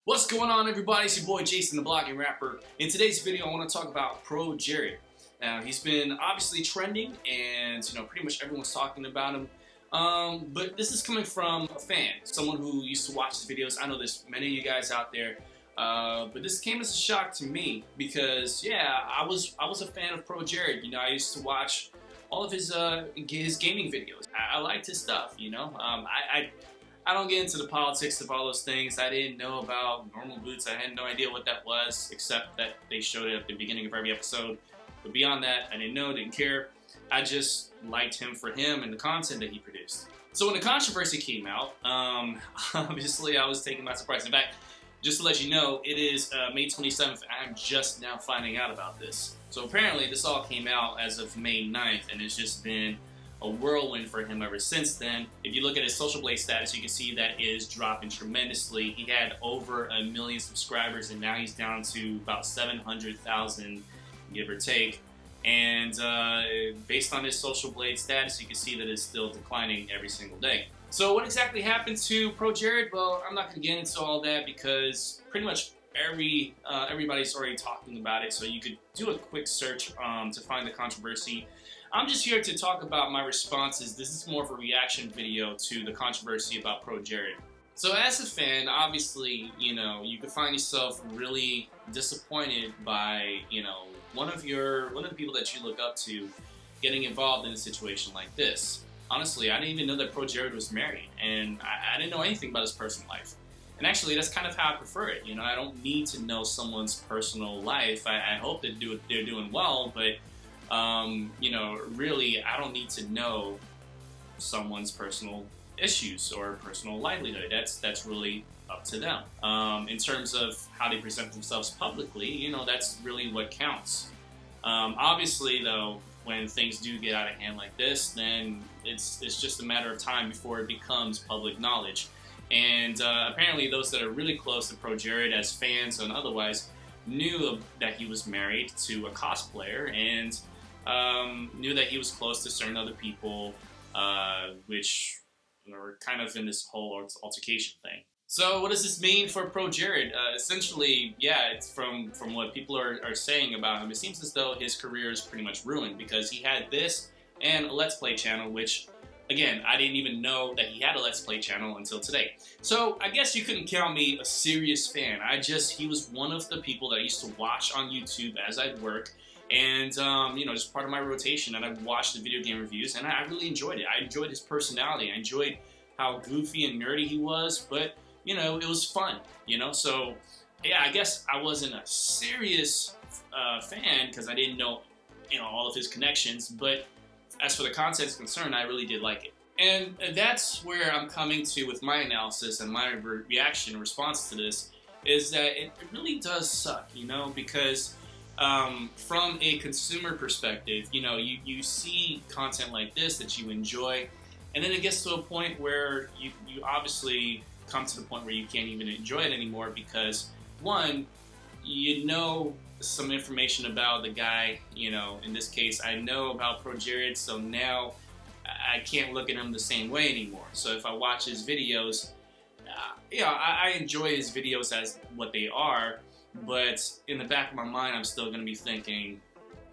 What's going on, everybody? It's your boy Jason, the blogging rapper. In today's video, I want to talk about ProJared. Now, he's been obviously trending, and pretty much everyone's talking about him. But this is coming from a fan, someone who used to watch his videos. I know there's many of you guys out there, but this came as a shock to me because, yeah, I was a fan of ProJared. I used to watch all of his gaming videos. I liked his stuff. I don't get into the politics of all those things. I didn't know about normal boots. I had no idea what that was, except that they showed it at the beginning of every episode. But beyond that, I didn't know, didn't care. I just liked him for him and the content that he produced. So when the controversy came out, obviously I was taken by surprise. In fact, just to let you know, it is May 27th. I'm just now finding out about this. So apparently this all came out as of May 9th, and it's just been a whirlwind for him ever since then. If you look at his social blade status, you can see that is dropping tremendously. He had over 1 million subscribers, and now he's down to about 700,000, give or take. And based on his social blade status, you can see that it's still declining every single day. So what exactly happened to ProJared? Well, I'm not going to get into all that because pretty much everybody's already talking about it. So you could do a quick search to find the controversy. I'm just here to talk about my responses. This is more of a reaction video to the controversy about ProJared. So as a fan, obviously, you could find yourself really disappointed by, one of the people that you look up to getting involved in a situation like this. Honestly, I didn't even know that ProJared was married, and I didn't know anything about his personal life. And actually, that's kind of how I prefer it. I don't need to know someone's personal life. I hope they're doing well, but really, I don't need to know someone's personal issues or personal livelihood. That's really up to them. In terms of how they present themselves publicly, that's really what counts. Obviously, though, when things do get out of hand like this, then it's just a matter of time before it becomes public knowledge. And apparently, those that are really close to ProJared as fans and otherwise knew that he was married to a cosplayer and knew that he was close to certain other people, which were kind of in this whole altercation thing. So what does this mean for ProJared? Essentially, yeah, it's from what people are saying about him, it seems as though his career is pretty much ruined because he had this and a Let's Play channel, which, again, I didn't even know that he had a Let's Play channel until today. So I guess you couldn't count me a serious fan. He was one of the people that I used to watch on YouTube as I'd work. And, just part of my rotation, and I watched the video game reviews, and I really enjoyed it. I enjoyed his personality. I enjoyed how goofy and nerdy he was, but, it was fun, So, yeah, I guess I wasn't a serious fan because I didn't know, all of his connections, but as for the content is concerned, I really did like it. And that's where I'm coming to with my analysis and my reaction, response to this, is that it really does suck, because from a consumer perspective, you see content like this that you enjoy, and then it gets to a point where you obviously come to the point where you can't even enjoy it anymore because, one, some information about the guy, in this case, I know about ProJared, so now I can't look at him the same way anymore. So if I watch his videos, I enjoy his videos as what they are, but in the back of my mind, I'm still going to be thinking,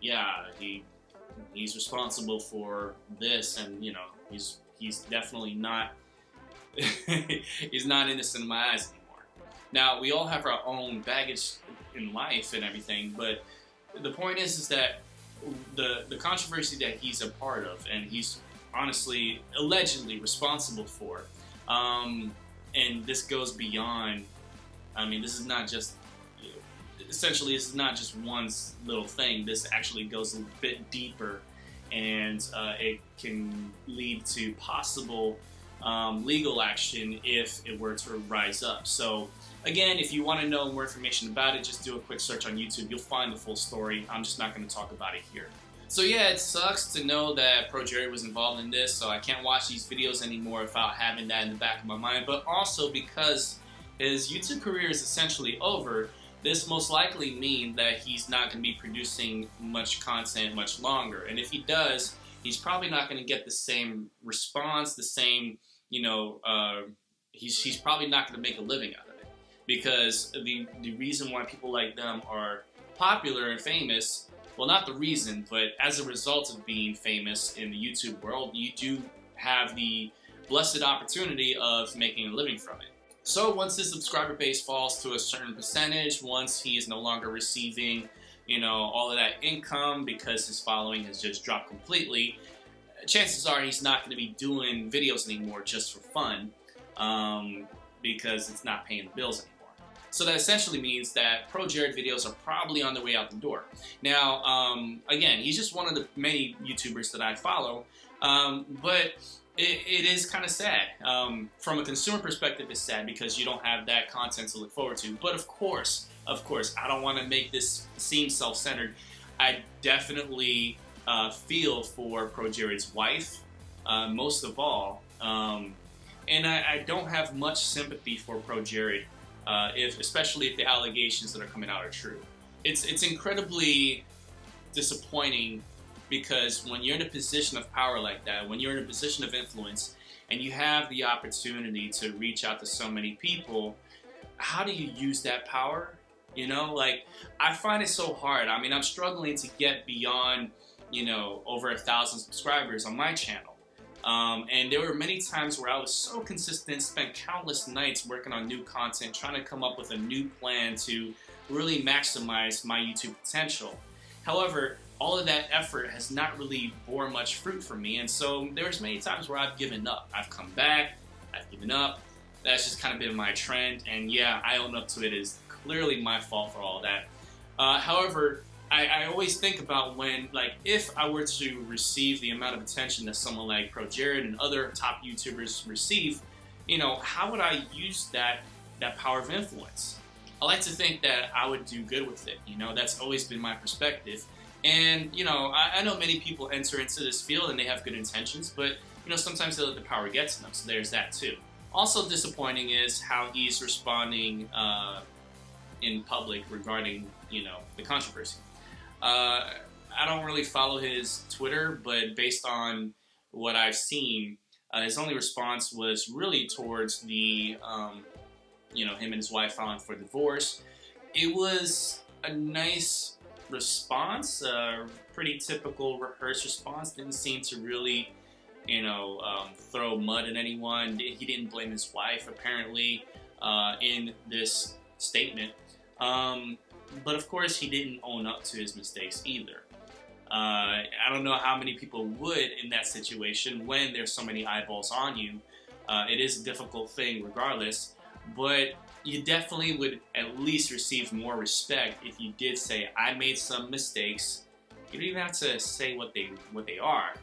yeah, he's responsible for this, and he's definitely not he's not innocent in my eyes anymore. Now, we all have our own baggage in life and everything, but the point is that the controversy that he's a part of, and he's honestly allegedly responsible for, and this goes beyond. This is not just. Essentially, this is not just one little thing. This actually goes a bit deeper, and it can lead to possible legal action if it were to rise up. So, again, if you want to know more information about it, just do a quick search on YouTube. You'll find the full story. I'm just not going to talk about it here. So, yeah, it sucks to know that ProJared was involved in this, so I can't watch these videos anymore without having that in the back of my mind. But also because his YouTube career is essentially over, this most likely means that he's not going to be producing much content much longer. And if he does, he's probably not going to get the same response, the same, he's probably not going to make a living out of it. because the reason why people like them are popular and famous, well, not the reason, but as a result of being famous in the YouTube world, you do have the blessed opportunity of making a living from it. So once his subscriber base falls to a certain percentage, once he is no longer receiving, you know, all of that income because his following has just dropped completely, chances are he's not going to be doing videos anymore just for fun, because it's not paying the bills anymore. So that essentially means that ProJared videos are probably on their way out the door. Now, again, he's just one of the many YouTubers that I follow, but it is kind of sad. From a consumer perspective, it's sad because you don't have that content to look forward to. But of course, I don't want to make this seem self-centered. I definitely feel for ProJared's wife, most of all. And I don't have much sympathy for ProJared, especially if the allegations that are coming out are true. It's incredibly disappointing, because when you're in a position of power like that, when you're in a position of influence, and you have the opportunity to reach out to so many people, how do you use that power? You know, like, I find it so hard. I mean, I'm struggling to get beyond, you know, over 1,000 subscribers on my channel. And there were many times where I was so consistent, spent countless nights working on new content, trying to come up with a new plan to really maximize my YouTube potential. However, all of that effort has not really borne much fruit for me, and so there's many times where I've given up. I've come back, I've given up. That's just kind of been my trend, and yeah, I own up to it. It's clearly my fault for all that. However, I always think about when, like, if I were to receive the amount of attention that someone like ProJared and other top YouTubers receive, you know, how would I use that power of influence? I like to think that I would do good with it. You know, that's always been my perspective. And, you know, I know many people enter into this field and they have good intentions, but, you know, sometimes they let the power get to them, so there's that too. Also disappointing is how he's responding in public regarding, you know, the controversy. I don't really follow his Twitter, but based on what I've seen, his only response was really towards the, you know, him and his wife filing for divorce. It was a nice response, pretty typical rehearsed response. Didn't seem to really, you know, throw mud at anyone. He didn't blame his wife, apparently, in this statement. But of course, he didn't own up to his mistakes either. I don't know how many people would in that situation when there's so many eyeballs on you. It is a difficult thing regardless, but you definitely would at least receive more respect if you did say, I made some mistakes. You don't even have to say what they are.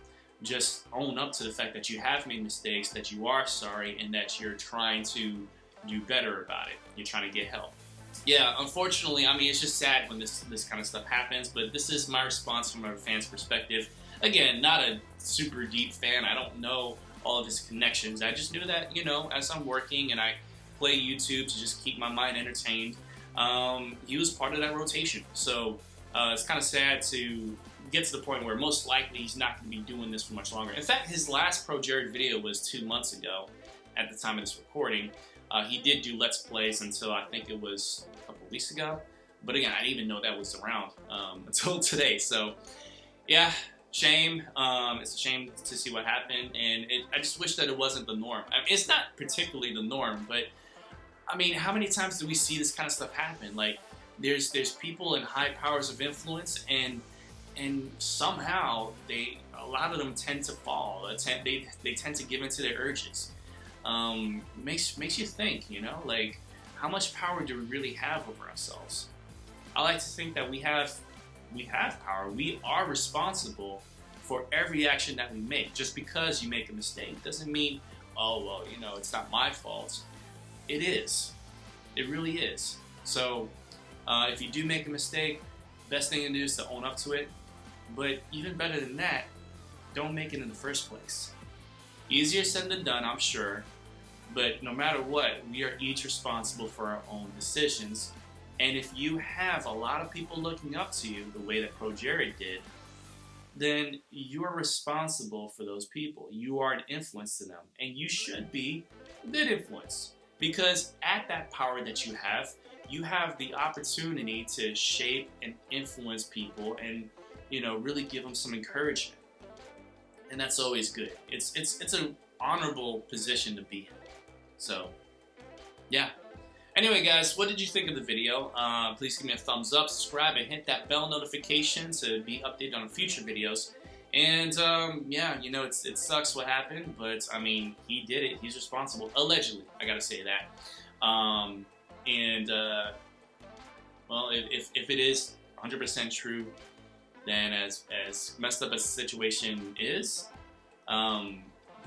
Just own up to the fact that you have made mistakes, that you are sorry, and that you're trying to do better about it. You're trying to get help. Yeah, unfortunately, I mean, it's just sad when this kind of stuff happens, but this is my response from a fan's perspective. Again, not a super deep fan. I don't know all of his connections. I just knew that, you know, as I'm working and I play YouTube to just keep my mind entertained, he was part of that rotation. So it's kind of sad to get to the point where most likely he's not going to be doing this for much longer. In fact, his last ProJared video was 2 months ago at the time of this recording. He did do Let's Plays until I think it was a couple weeks ago. But again, I didn't even know that was around until today. So yeah, shame. It's a shame to see what happened, and I just wish that it wasn't the norm. I mean, it's not particularly the norm, but I mean, how many times do we see this kind of stuff happen? Like, there's people in high powers of influence, and somehow a lot of them tend to fall. They tend to give into their urges. Makes you think, you know, like, how much power do we really have over ourselves? I like to think that we have power. We are responsible for every action that we make. Just because you make a mistake doesn't mean, oh, well, you know, it's not my fault. It is. It really is. So if you do make a mistake, best thing to do is to own up to it. But even better than that, don't make it in the first place. Easier said than done, I'm sure. But no matter what, we are each responsible for our own decisions. And if you have a lot of people looking up to you the way that ProJared did, then you are responsible for those people. You are an influence to them. And you should be a good influence. Because at that power that you have the opportunity to shape and influence people and, you know, really give them some encouragement. And that's always good. It's an honorable position to be in. So, yeah. Anyway, guys, what did you think of the video? Please give me a thumbs up, subscribe, and hit that bell notification to be updated on future videos. And, yeah, you know, it sucks what happened, but, I mean, he did it. He's responsible. Allegedly, I gotta say that. Well, if it is 100% true, then as messed up as the situation is,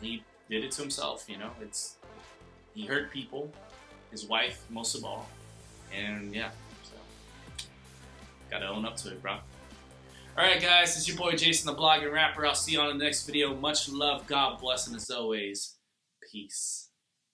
he did it to himself, you know? He hurt people, his wife most of all, and yeah, so gotta own up to it, bro. Alright guys, it's your boy Jason the Blogger Rapper. I'll see you on the next video. Much love, God bless, and as always, peace.